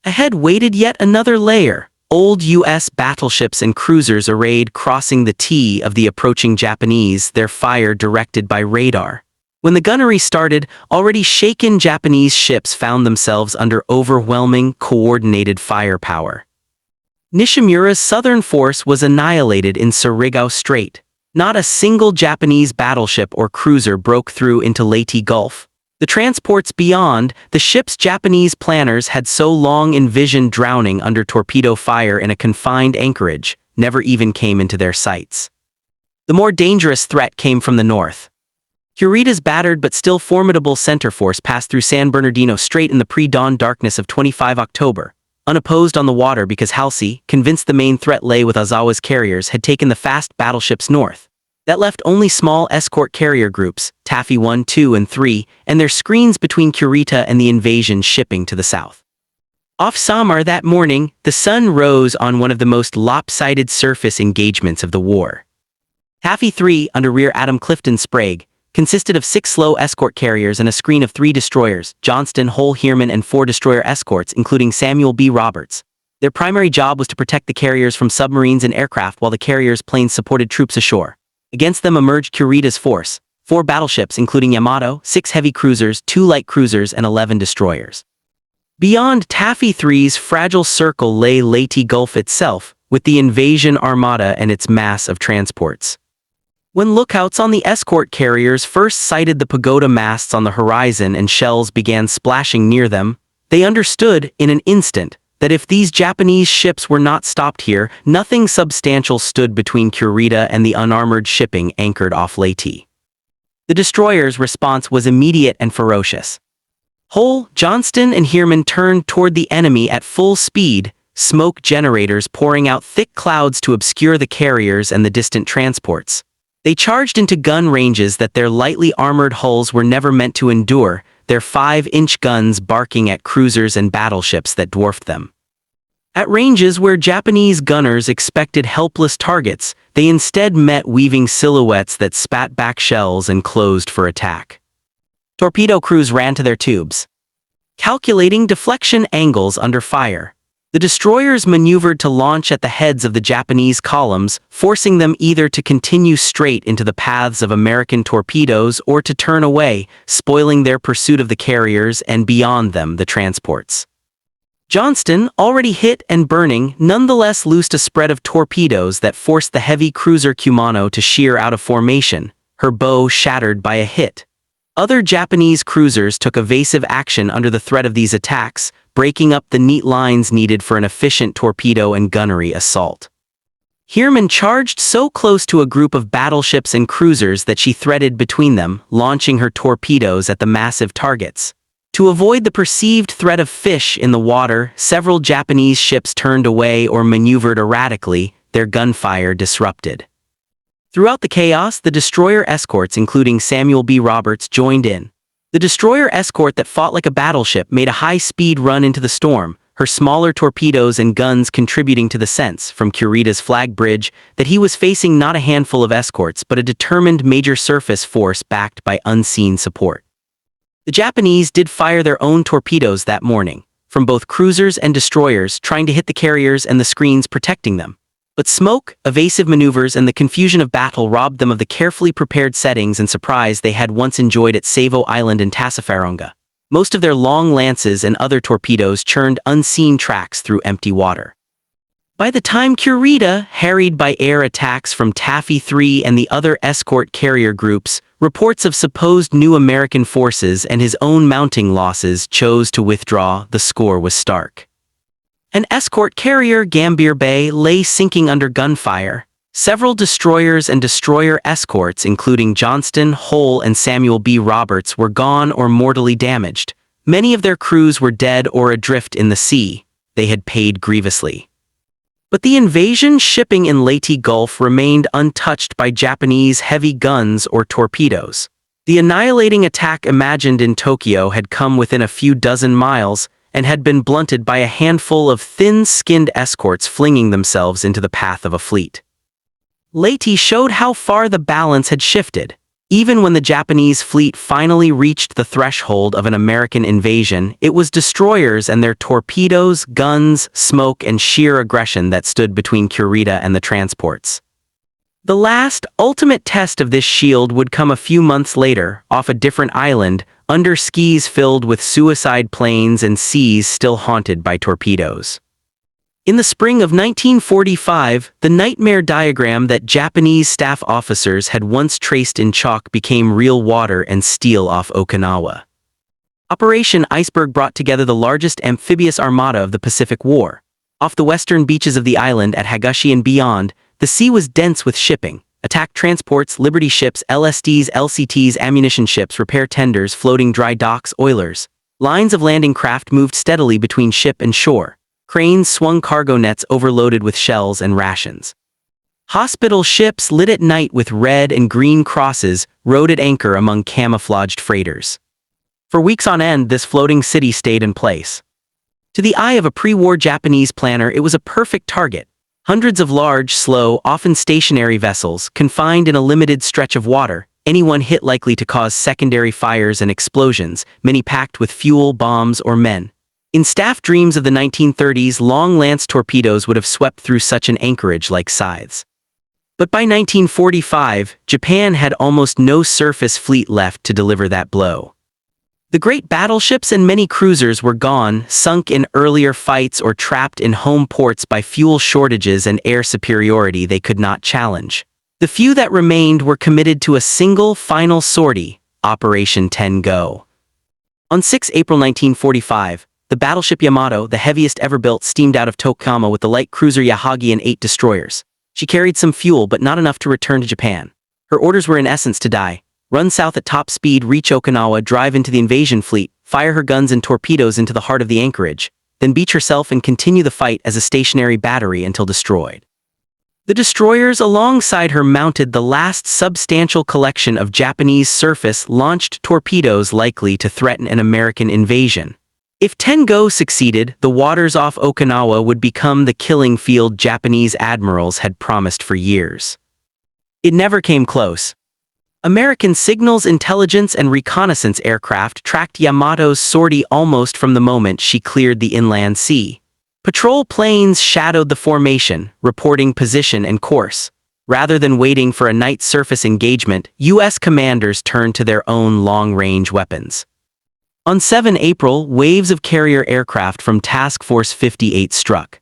Ahead waited yet another layer. Old U.S. battleships and cruisers arrayed crossing the T of the approaching Japanese, their fire directed by radar. When the gunnery started, already shaken Japanese ships found themselves under overwhelming, coordinated firepower. Nishimura's southern force was annihilated in Surigao Strait. Not a single Japanese battleship or cruiser broke through into Leyte Gulf. The transports beyond, the ship's Japanese planners had so long envisioned drowning under torpedo fire in a confined anchorage, never even came into their sights. The more dangerous threat came from the north. Kurita's battered but still formidable center force passed through San Bernardino Strait in the pre-dawn darkness of 25 October, unopposed on the water because Halsey, convinced the main threat lay with Ozawa's carriers, had taken the fast battleships north. That left only small escort carrier groups, Taffy 1, 2, and 3, and their screens between Kurita and the invasion shipping to the south. Off Samar that morning, the sun rose on one of the most lopsided surface engagements of the war. Taffy 3, under Rear Admiral Clifton Sprague, consisted of 6 slow escort carriers and a screen of 3 destroyers, Johnston, Hull, Hearman, and 4 destroyer escorts, including Samuel B. Roberts. Their primary job was to protect the carriers from submarines and aircraft while the carriers' planes supported troops ashore. Against them emerged Kurita's force, 4 battleships including Yamato, 6 heavy cruisers, 2 light cruisers, and 11 destroyers. Beyond Taffy 3's fragile circle lay Leyte Gulf itself, with the invasion armada and its mass of transports. When lookouts on the escort carriers first sighted the pagoda masts on the horizon and shells began splashing near them, they understood, in an instant, that if these Japanese ships were not stopped here, nothing substantial stood between Kurita and the unarmored shipping anchored off Leyte. The destroyers' response was immediate and ferocious. Hull, Johnston, and Hearman turned toward the enemy at full speed, smoke generators pouring out thick clouds to obscure the carriers and the distant transports. They charged into gun ranges that their lightly armored hulls were never meant to endure, their 5-inch guns barking at cruisers and battleships that dwarfed them. At ranges where Japanese gunners expected helpless targets, they instead met weaving silhouettes that spat back shells and closed for attack. Torpedo crews ran to their tubes, calculating deflection angles under fire. The destroyers maneuvered to launch at the heads of the Japanese columns, forcing them either to continue straight into the paths of American torpedoes or to turn away, spoiling their pursuit of the carriers and beyond them the transports. Johnston, already hit and burning, nonetheless loosed a spread of torpedoes that forced the heavy cruiser Kumano to sheer out of formation, her bow shattered by a hit. Other Japanese cruisers took evasive action under the threat of these attacks, breaking up the neat lines needed for an efficient torpedo and gunnery assault. Hearman charged so close to a group of battleships and cruisers that she threaded between them, launching her torpedoes at the massive targets. To avoid the perceived threat of fish in the water, several Japanese ships turned away or maneuvered erratically, their gunfire disrupted. Throughout the chaos, the destroyer escorts, including Samuel B. Roberts, joined in. The destroyer escort that fought like a battleship made a high-speed run into the storm, her smaller torpedoes and guns contributing to the sense, from Kurita's flag bridge, that he was facing not a handful of escorts but a determined major surface force backed by unseen support. The Japanese did fire their own torpedoes that morning, from both cruisers and destroyers, trying to hit the carriers and the screens protecting them. But smoke, evasive maneuvers, and the confusion of battle robbed them of the carefully prepared settings and surprise they had once enjoyed at Savo Island and Tassafaronga. Most of their long lances and other torpedoes churned unseen tracks through empty water. By the time Kurita, harried by air attacks from Taffy 3 and the other escort carrier groups, reports of supposed new American forces and his own mounting losses chose to withdraw, the score was stark. An escort carrier, Gambier Bay, lay sinking under gunfire. Several destroyers and destroyer escorts, including Johnston, Hull, and Samuel B. Roberts, were gone or mortally damaged. Many of their crews were dead or adrift in the sea. They had paid grievously. But the invasion shipping in Leyte Gulf remained untouched by Japanese heavy guns or torpedoes. The annihilating attack imagined in Tokyo had come within a few dozen miles and had been blunted by a handful of thin-skinned escorts flinging themselves into the path of a fleet. Leyte showed how far the balance had shifted. Even when the Japanese fleet finally reached the threshold of an American invasion, it was destroyers and their torpedoes, guns, smoke, and sheer aggression that stood between Kurita and the transports. The last, ultimate test of this shield would come a few months later, off a different island, under skies filled with suicide planes and seas still haunted by torpedoes. In the spring of 1945, the nightmare diagram that Japanese staff officers had once traced in chalk became real water and steel off Okinawa. Operation Iceberg brought together the largest amphibious armada of the Pacific War. Off the western beaches of the island at Higashi and beyond, the sea was dense with shipping. Attack transports, Liberty ships, LSDs, LCTs, ammunition ships, repair tenders, floating dry docks, oilers. Lines of landing craft moved steadily between ship and shore. Cranes swung cargo nets overloaded with shells and rations. Hospital ships lit at night with red and green crosses rode at anchor among camouflaged freighters. For weeks on end, this floating city stayed in place. To the eye of a pre-war Japanese planner, it was a perfect target. Hundreds of large, slow, often stationary vessels, confined in a limited stretch of water, any one hit likely to cause secondary fires and explosions, many packed with fuel, bombs, or men. In staff dreams of the 1930s, long lance torpedoes would have swept through such an anchorage like scythes. But by 1945, Japan had almost no surface fleet left to deliver that blow. The great battleships and many cruisers were gone, sunk in earlier fights or trapped in home ports by fuel shortages and air superiority they could not challenge. The few that remained were committed to a single final sortie, Operation Ten-Go. On 6 April 1945, the battleship Yamato, the heaviest ever built, steamed out of Tokushima with the light cruiser Yahagi and 8 destroyers. She carried some fuel but not enough to return to Japan. Her orders were in essence to die. Run south at top speed, reach Okinawa, drive into the invasion fleet, fire her guns and torpedoes into the heart of the anchorage, then beach herself and continue the fight as a stationary battery until destroyed. The destroyers alongside her mounted the last substantial collection of Japanese surface-launched torpedoes likely to threaten an American invasion. If Ten-Go succeeded, the waters off Okinawa would become the killing field Japanese admirals had promised for years. It never came close. American signals, intelligence, and reconnaissance aircraft tracked Yamato's sortie almost from the moment she cleared the inland sea. Patrol planes shadowed the formation, reporting position and course. Rather than waiting for a night surface engagement, U.S. commanders turned to their own long-range weapons. On 7 April, waves of carrier aircraft from Task Force 58 struck.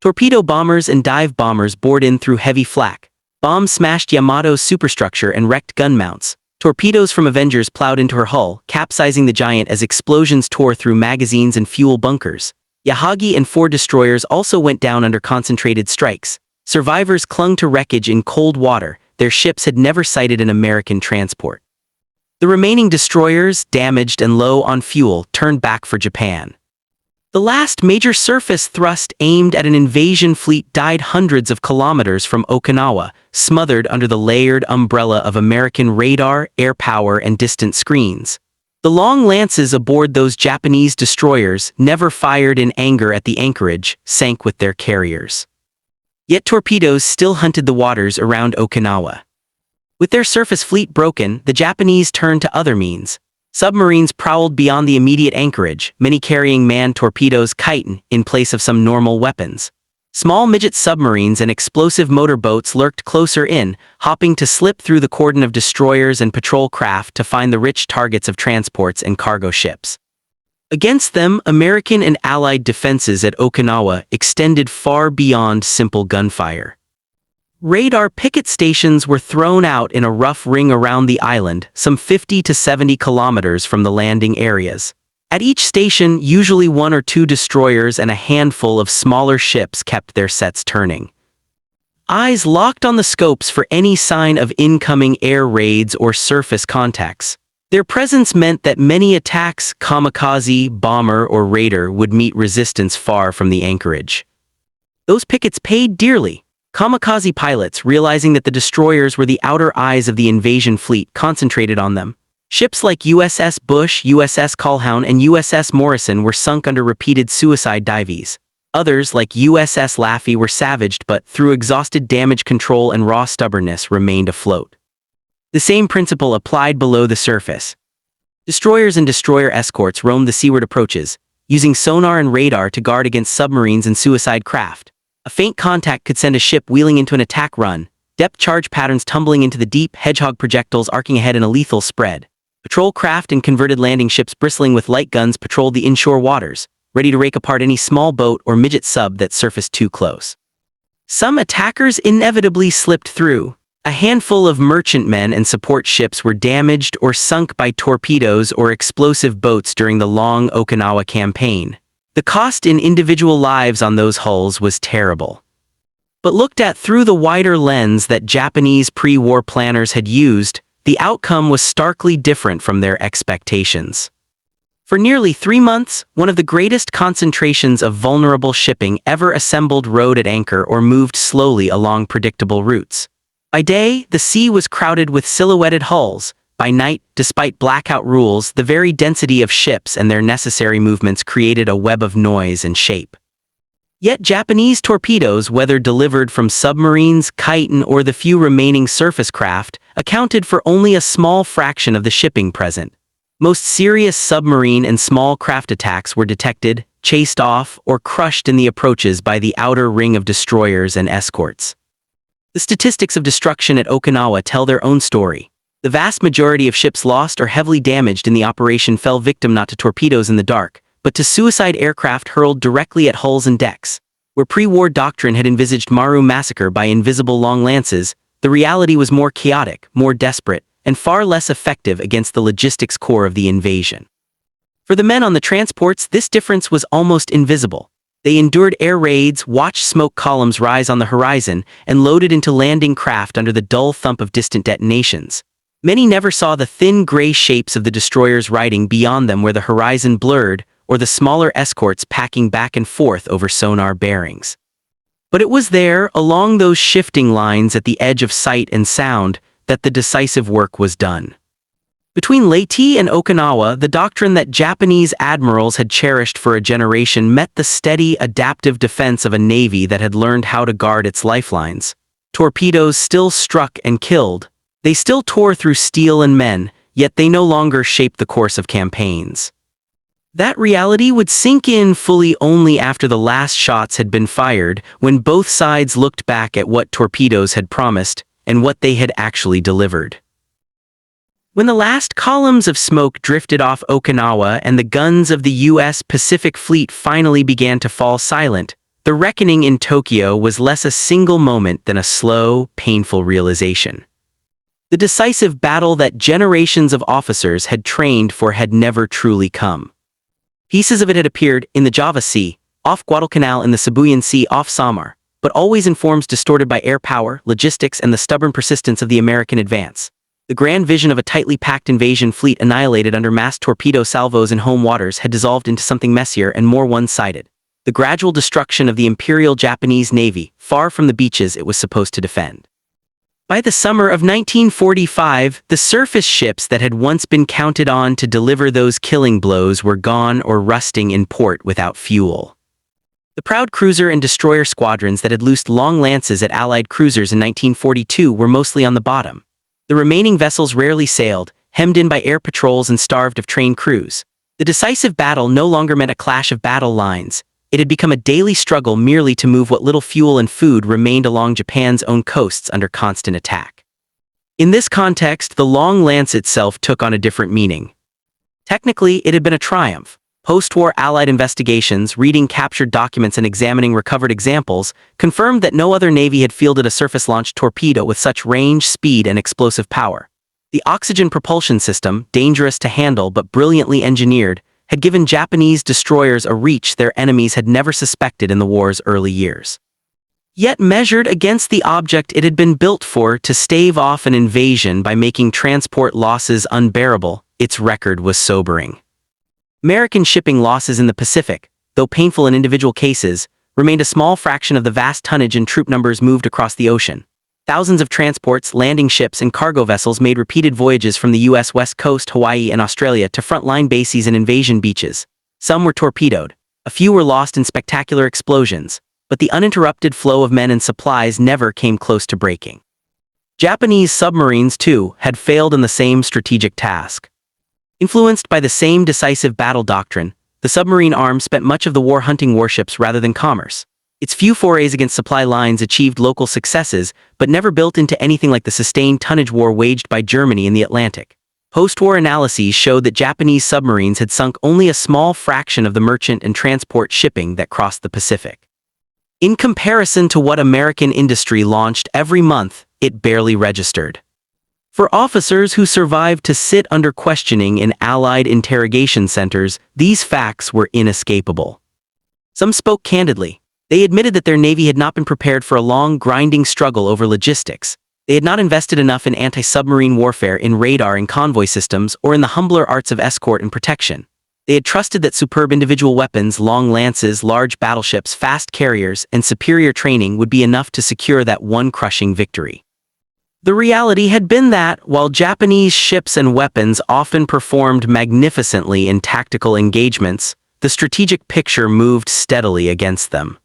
Torpedo bombers and dive bombers bored in through heavy flak. Bombs smashed Yamato's superstructure and wrecked gun mounts. Torpedoes from Avengers plowed into her hull, capsizing the giant as explosions tore through magazines and fuel bunkers. Yahagi and 4 destroyers also went down under concentrated strikes. Survivors clung to wreckage in cold water. Their ships had never sighted an American transport. The remaining destroyers, damaged and low on fuel, turned back for Japan. The last major surface thrust aimed at an invasion fleet died hundreds of kilometers from Okinawa, smothered under the layered umbrella of American radar, air power, and distant screens. The long lances aboard those Japanese destroyers, never fired in anger at the anchorage, sank with their carriers. Yet torpedoes still hunted the waters around Okinawa. With their surface fleet broken, the Japanese turned to other means. Submarines prowled beyond the immediate anchorage, many carrying manned torpedoes chitin in place of some normal weapons. Small midget submarines and explosive motorboats lurked closer in, hopping to slip through the cordon of destroyers and patrol craft to find the rich targets of transports and cargo ships. Against them, American and Allied defenses at Okinawa extended far beyond simple gunfire. Radar picket stations were thrown out in a rough ring around the island, some 50 to 70 kilometers from the landing areas. At each station, usually 1 or 2 destroyers and a handful of smaller ships kept their sets turning. Eyes locked on the scopes for any sign of incoming air raids or surface contacts. Their presence meant that many attacks, kamikaze, bomber, or raider, would meet resistance far from the anchorage. Those pickets paid dearly. Kamikaze pilots, realizing that the destroyers were the outer eyes of the invasion fleet, concentrated on them. Ships like USS Bush, USS Calhoun, and USS Morrison were sunk under repeated suicide dives. Others, like USS Laffey, were savaged but, through exhausted damage control and raw stubbornness, remained afloat. The same principle applied below the surface. Destroyers and destroyer escorts roamed the seaward approaches, using sonar and radar to guard against submarines and suicide craft. A faint contact could send a ship wheeling into an attack run, depth charge patterns tumbling into the deep, hedgehog projectiles arcing ahead in a lethal spread. Patrol craft and converted landing ships bristling with light guns patrolled the inshore waters, ready to rake apart any small boat or midget sub that surfaced too close. Some attackers inevitably slipped through. A handful of merchantmen and support ships were damaged or sunk by torpedoes or explosive boats during the long Okinawa campaign. The cost in individual lives on those hulls was terrible. But looked at through the wider lens that Japanese pre-war planners had used, the outcome was starkly different from their expectations. For nearly 3 months, one of the greatest concentrations of vulnerable shipping ever assembled rode at anchor or moved slowly along predictable routes. By day, the sea was crowded with silhouetted hulls. By night, despite blackout rules, the very density of ships and their necessary movements created a web of noise and shape. Yet Japanese torpedoes, whether delivered from submarines, chitin, or the few remaining surface craft, accounted for only a small fraction of the shipping present. Most serious submarine and small craft attacks were detected, chased off, or crushed in the approaches by the outer ring of destroyers and escorts. The statistics of destruction at Okinawa tell their own story. The vast majority of ships lost or heavily damaged in the operation fell victim not to torpedoes in the dark, but to suicide aircraft hurled directly at hulls and decks. Where pre-war doctrine had envisaged Maru massacre by invisible long lances, the reality was more chaotic, more desperate, and far less effective against the logistics core of the invasion. For the men on the transports, this difference was almost invisible. They endured air raids, watched smoke columns rise on the horizon, and loaded into landing craft under the dull thump of distant detonations. Many never saw the thin gray shapes of the destroyers riding beyond them where the horizon blurred, or the smaller escorts packing back and forth over sonar bearings. But it was there, along those shifting lines at the edge of sight and sound, that the decisive work was done. Between Leyte and Okinawa, the doctrine that Japanese admirals had cherished for a generation met the steady, adaptive defense of a navy that had learned how to guard its lifelines. Torpedoes still struck and killed. They still tore through steel and men, yet they no longer shaped the course of campaigns. That reality would sink in fully only after the last shots had been fired, when both sides looked back at what torpedoes had promised and what they had actually delivered. When the last columns of smoke drifted off Okinawa and the guns of the U.S. Pacific Fleet finally began to fall silent, the reckoning in Tokyo was less a single moment than a slow, painful realization. The decisive battle that generations of officers had trained for had never truly come. Pieces of it had appeared in the Java Sea, off Guadalcanal in the Sibuyan Sea off Samar, but always in forms distorted by air power, logistics, and the stubborn persistence of the American advance. The grand vision of a tightly packed invasion fleet annihilated under massed torpedo salvos in home waters had dissolved into something messier and more one-sided. The gradual destruction of the Imperial Japanese Navy, far from the beaches it was supposed to defend. By the summer of 1945, the surface ships that had once been counted on to deliver those killing blows were gone or rusting in port without fuel. The proud cruiser and destroyer squadrons that had loosed long lances at Allied cruisers in 1942 were mostly on the bottom. The remaining vessels rarely sailed, hemmed in by air patrols and starved of trained crews. The decisive battle no longer meant a clash of battle lines. It had become a daily struggle merely to move what little fuel and food remained along Japan's own coasts under constant attack. In this context, the long lance itself took on a different meaning. Technically, it had been a triumph. Post-war Allied investigations, reading captured documents and examining recovered examples, confirmed that no other navy had fielded a surface-launched torpedo with such range, speed, and explosive power. The oxygen propulsion system, dangerous to handle but brilliantly engineered, had given Japanese destroyers a reach their enemies had never suspected in the war's early years. Yet measured against the object it had been built for to stave off an invasion by making transport losses unbearable, its record was sobering. American shipping losses in the Pacific, though painful in individual cases, remained a small fraction of the vast tonnage and troop numbers moved across the ocean. Thousands of transports, landing ships, and cargo vessels made repeated voyages from the U.S. West Coast, Hawaii, and Australia to frontline bases and invasion beaches. Some were torpedoed. A few were lost in spectacular explosions, but the uninterrupted flow of men and supplies never came close to breaking. Japanese submarines, too, had failed in the same strategic task. Influenced by the same decisive battle doctrine, the submarine arm spent much of the war hunting warships rather than commerce. Its few forays against supply lines achieved local successes, but never built into anything like the sustained tonnage war waged by Germany in the Atlantic. Post-war analyses showed that Japanese submarines had sunk only a small fraction of the merchant and transport shipping that crossed the Pacific. In comparison to what American industry launched every month, it barely registered. For officers who survived to sit under questioning in Allied interrogation centers, these facts were inescapable. Some spoke candidly. They admitted that their Navy had not been prepared for a long, grinding struggle over logistics. They had not invested enough in anti-submarine warfare, in radar and convoy systems, or in the humbler arts of escort and protection. They had trusted that superb individual weapons, long lances, large battleships, fast carriers, and superior training would be enough to secure that one crushing victory. The reality had been that, while Japanese ships and weapons often performed magnificently in tactical engagements, the strategic picture moved steadily against them.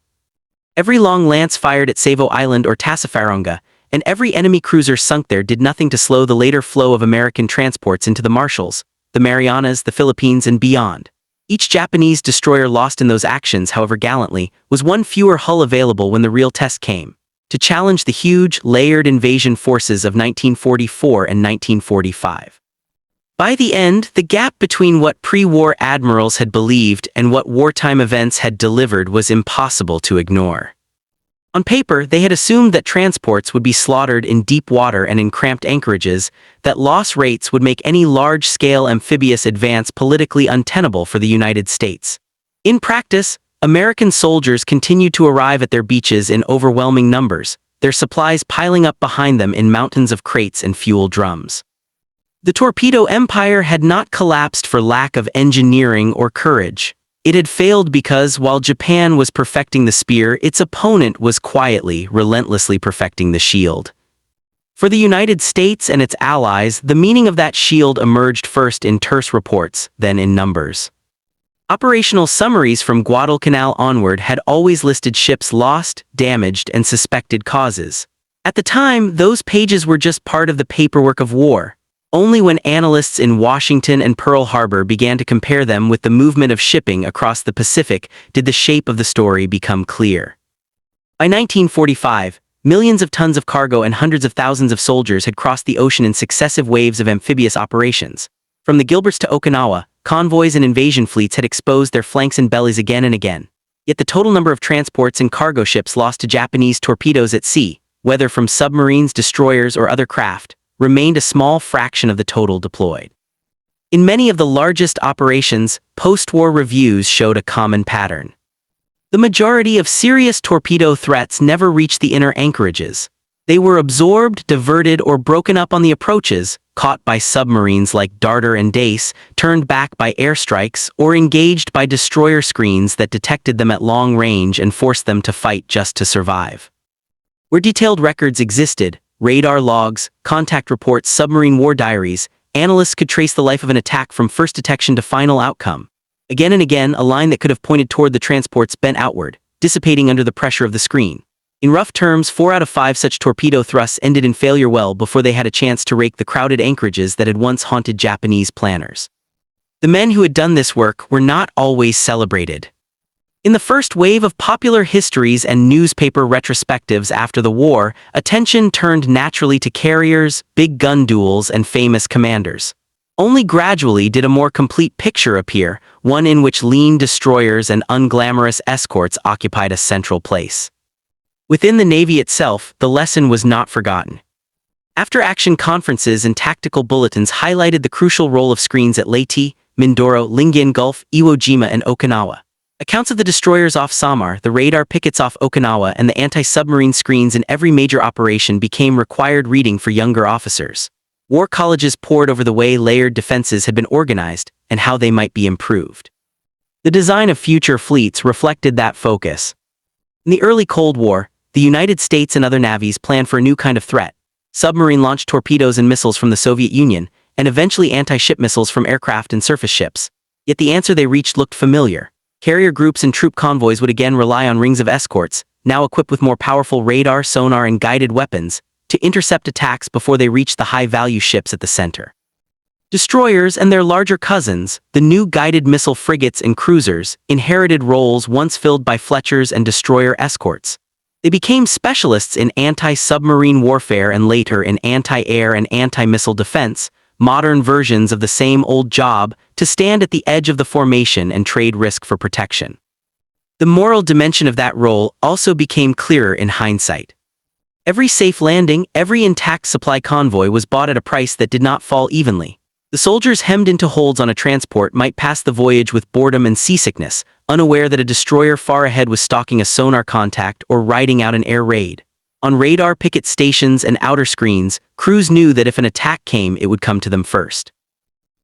Every long lance fired at Savo Island or Tassafaronga, and every enemy cruiser sunk there did nothing to slow the later flow of American transports into the Marshalls, the Marianas, the Philippines, and beyond. Each Japanese destroyer lost in those actions, however gallantly, was one fewer hull available when the real test came, to challenge the huge, layered invasion forces of 1944 and 1945. By the end, the gap between what pre-war admirals had believed and what wartime events had delivered was impossible to ignore. On paper, they had assumed that transports would be slaughtered in deep water and in cramped anchorages, that loss rates would make any large-scale amphibious advance politically untenable for the United States. In practice, American soldiers continued to arrive at their beaches in overwhelming numbers, their supplies piling up behind them in mountains of crates and fuel drums. The torpedo empire had not collapsed for lack of engineering or courage. It had failed because, while Japan was perfecting the spear, its opponent was quietly, relentlessly perfecting the shield. For the United States and its allies, the meaning of that shield emerged first in terse reports, then in numbers. Operational summaries from Guadalcanal onward had always listed ships lost, damaged, and suspected causes. At the time, those pages were just part of the paperwork of war. Only when analysts in Washington and Pearl Harbor began to compare them with the movement of shipping across the Pacific did the shape of the story become clear. By 1945, millions of tons of cargo and hundreds of thousands of soldiers had crossed the ocean in successive waves of amphibious operations. From the Gilberts to Okinawa, convoys and invasion fleets had exposed their flanks and bellies again and again. Yet the total number of transports and cargo ships lost to Japanese torpedoes at sea, whether from submarines, destroyers, or other craft, remained a small fraction of the total deployed. In many of the largest operations, post-war reviews showed a common pattern. The majority of serious torpedo threats never reached the inner anchorages. They were absorbed, diverted, or broken up on the approaches, caught by submarines like Darter and Dace, turned back by airstrikes, or engaged by destroyer screens that detected them at long range and forced them to fight just to survive. Where detailed records existed, radar logs, contact reports, submarine war diaries, analysts could trace the life of an attack from first detection to final outcome. Again and again, a line that could have pointed toward the transports bent outward, dissipating under the pressure of the screen. In rough terms, 4 out of 5 such torpedo thrusts ended in failure well before they had a chance to rake the crowded anchorages that had once haunted Japanese planners. The men who had done this work were not always celebrated. In the first wave of popular histories and newspaper retrospectives after the war, attention turned naturally to carriers, big gun duels, and famous commanders. Only gradually did a more complete picture appear, one in which lean destroyers and unglamorous escorts occupied a central place. Within the Navy itself, the lesson was not forgotten. After-action conferences and tactical bulletins highlighted the crucial role of screens at Leyte, Mindoro, Lingayen Gulf, Iwo Jima, and Okinawa. Accounts of the destroyers off Samar, the radar pickets off Okinawa, and the anti-submarine screens in every major operation became required reading for younger officers. War colleges pored over the way layered defenses had been organized and how they might be improved. The design of future fleets reflected that focus. In the early Cold War, the United States and other navies planned for a new kind of threat: submarine-launched torpedoes and missiles from the Soviet Union, and eventually anti-ship missiles from aircraft and surface ships. Yet the answer they reached looked familiar. Carrier groups and troop convoys would again rely on rings of escorts, now equipped with more powerful radar, sonar, and guided weapons, to intercept attacks before they reached the high-value ships at the center. Destroyers and their larger cousins, the new guided missile frigates and cruisers, inherited roles once filled by Fletchers and destroyer escorts. They became specialists in anti-submarine warfare and later in anti-air and anti-missile defense, modern versions of the same old job to stand at the edge of the formation and trade risk for protection. The moral dimension of that role also became clearer in hindsight. Every safe landing, every intact supply convoy was bought at a price that did not fall evenly. The soldiers hemmed into holds on a transport might pass the voyage with boredom and seasickness, unaware that a destroyer far ahead was stalking a sonar contact or riding out an air raid. On radar picket stations and outer screens, crews knew that if an attack came, it would come to them first.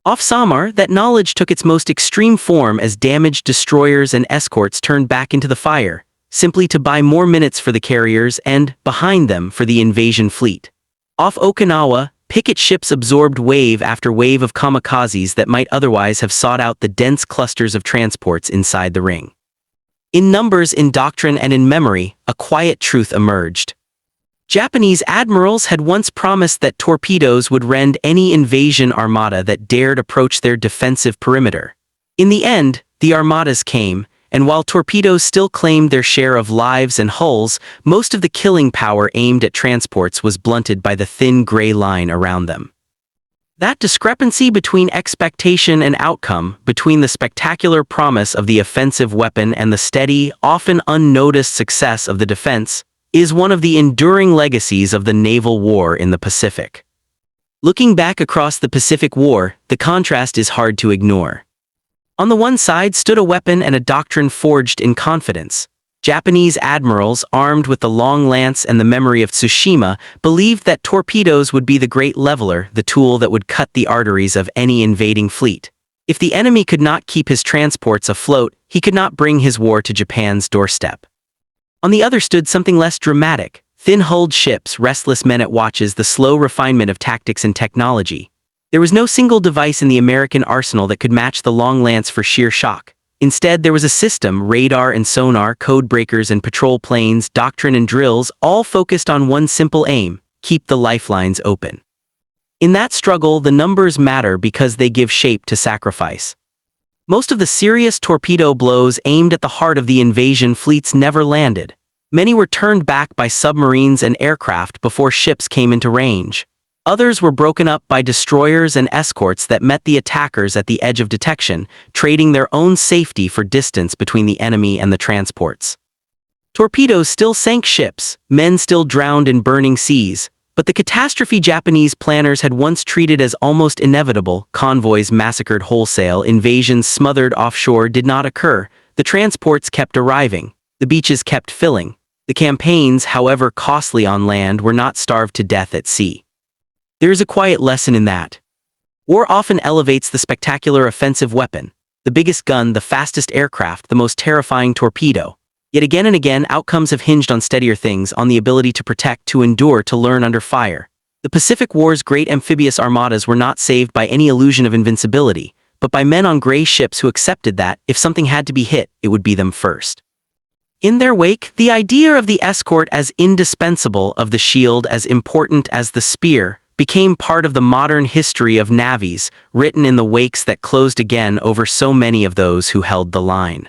Off Samar, that knowledge took its most extreme form as damaged destroyers and escorts turned back into the fire, simply to buy more minutes for the carriers and, behind them, for the invasion fleet. Off Okinawa, picket ships absorbed wave after wave of kamikazes that might otherwise have sought out the dense clusters of transports inside the ring. In numbers, in doctrine, and in memory, a quiet truth emerged. Japanese admirals had once promised that torpedoes would rend any invasion armada that dared approach their defensive perimeter. In the end, the armadas came, and while torpedoes still claimed their share of lives and hulls, most of the killing power aimed at transports was blunted by the thin gray line around them. That discrepancy between expectation and outcome, between the spectacular promise of the offensive weapon and the steady, often unnoticed success of the defense, is one of the enduring legacies of the naval war in the Pacific. Looking back across the Pacific War, the contrast is hard to ignore. On the one side stood a weapon and a doctrine forged in confidence. Japanese admirals, armed with the long lance and the memory of Tsushima, believed that torpedoes would be the great leveler, the tool that would cut the arteries of any invading fleet. If the enemy could not keep his transports afloat, he could not bring his war to Japan's doorstep. On the other stood something less dramatic: thin-hulled ships, restless men at watches, the slow refinement of tactics and technology. There was no single device in the American arsenal that could match the long lance for sheer shock. Instead, there was a system: radar and sonar, code breakers and patrol planes, doctrine and drills, all focused on one simple aim: keep the lifelines open. In that struggle, the numbers matter because they give shape to sacrifice. Most of the serious torpedo blows aimed at the heart of the invasion fleets never landed. Many were turned back by submarines and aircraft before ships came into range. Others were broken up by destroyers and escorts that met the attackers at the edge of detection, trading their own safety for distance between the enemy and the transports. Torpedoes still sank ships, men still drowned in burning seas, but the catastrophe Japanese planners had once treated as almost inevitable, convoys massacred wholesale, invasions smothered offshore, did not occur. The transports kept arriving, the beaches kept filling. The campaigns, however costly on land, were not starved to death at sea. There is a quiet lesson in that. War often elevates the spectacular offensive weapon, the biggest gun, the fastest aircraft, the most terrifying torpedo. Yet again and again, outcomes have hinged on steadier things, on the ability to protect, to endure, to learn under fire. The Pacific War's great amphibious armadas were not saved by any illusion of invincibility, but by men on gray ships who accepted that, if something had to be hit, it would be them first. In their wake, the idea of the escort as indispensable, of the shield as important as the spear, became part of the modern history of navies, written in the wakes that closed again over so many of those who held the line.